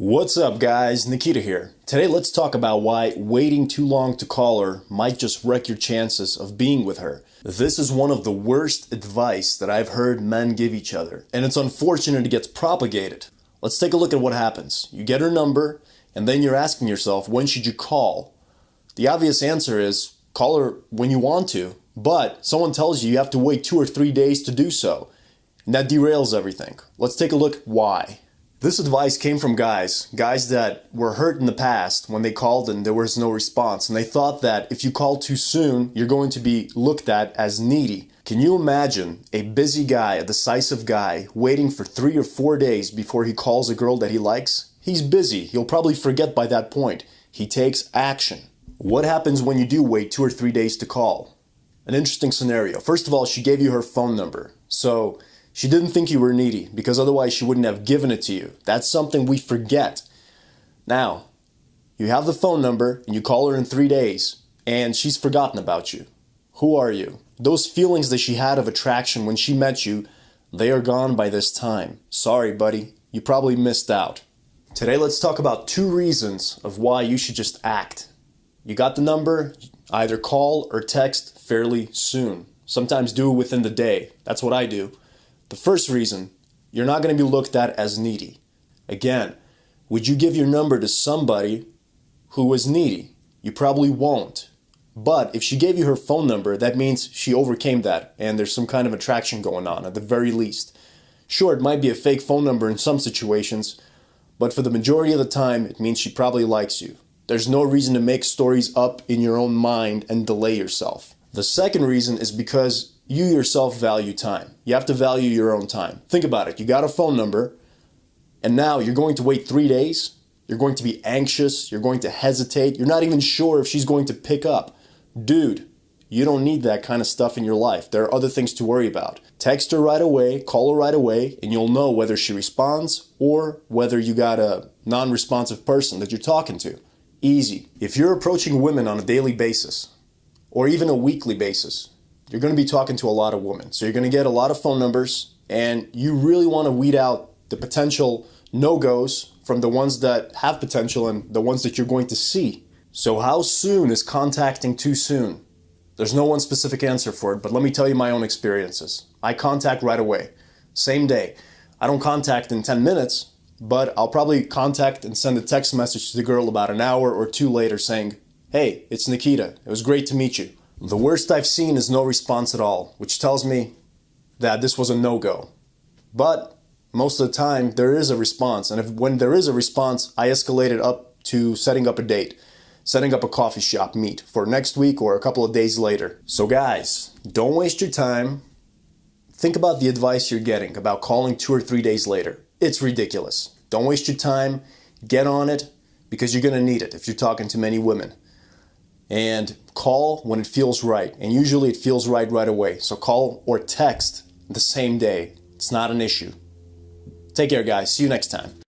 What's up guys, Nikita here. Today let's talk about why waiting too long to call her might just wreck your chances of being with her. This is one of the worst advice that I've heard men give each other, and it's unfortunate it gets propagated. Let's take a look at what happens. You get her number, and then you're asking yourself, when should you call? The obvious answer is, call her when you want to, but someone tells you have to wait 2 or 3 days to do so, and that derails everything. Let's take a look at why. This advice came from guys that were hurt in the past when they called and there was no response, and they thought that if you call too soon, you're going to be looked at as needy. Can you imagine a busy guy, a decisive guy, waiting for 3 or 4 days before he calls a girl that he likes? He's busy. He'll probably forget by that point. He takes action. What happens when you do wait 2 or 3 days to call? An interesting scenario. First of all, she gave you her phone number. So she didn't think you were needy because otherwise she wouldn't have given it to you. That's something we forget. Now, you have the phone number and you call her in 3 days and she's forgotten about you. Who are you? Those feelings that she had of attraction when she met you, they are gone by this time. Sorry, buddy. You probably missed out. Today, let's talk about 2 reasons of why you should just act. You got the number, either call or text fairly soon. Sometimes do it within the day. That's what I do. The first reason, you're not going to be looked at as needy. Again, would you give your number to somebody who is needy? You probably won't. But if she gave you her phone number, that means she overcame that and there's some kind of attraction going on at the very least. Sure, it might be a fake phone number in some situations, but for the majority of the time, it means she probably likes you. There's no reason to make stories up in your own mind and delay yourself. The second reason is because you yourself value time. You have to value your own time. Think about it. You got a phone number, and now you're going to wait 3 days. You're going to be anxious. You're going to hesitate. You're not even sure if she's going to pick up. Dude, you don't need that kind of stuff in your life. There are other things to worry about. Text her right away, call her right away, and you'll know whether she responds or whether you got a non-responsive person that you're talking to. Easy. If you're approaching women on a daily basis, or even a weekly basis, you're going to be talking to a lot of women. So you're going to get a lot of phone numbers, and you really want to weed out the potential no-goes from the ones that have potential and the ones that you're going to see. So how soon is contacting too soon? There's no one specific answer for it, but let me tell you my own experiences. I contact right away, same day. I don't contact in 10 minutes, but I'll probably contact and send a text message to the girl about an hour or 2 later saying, "Hey, it's Nikita. It was great to meet you." The worst I've seen is no response at all, which tells me that this was a no-go. But most of the time, there is a response. And when there is a response, I escalate it up to setting up a date, setting up a coffee shop meet for next week or a couple of days later. So guys, don't waste your time. Think about the advice you're getting about calling 2 or 3 days later. It's ridiculous. Don't waste your time. Get on it because you're going to need it if you're talking to many women. And call when it feels right. And usually it feels right away. So call or text the same day. It's not an issue. Take care, guys. See you next time.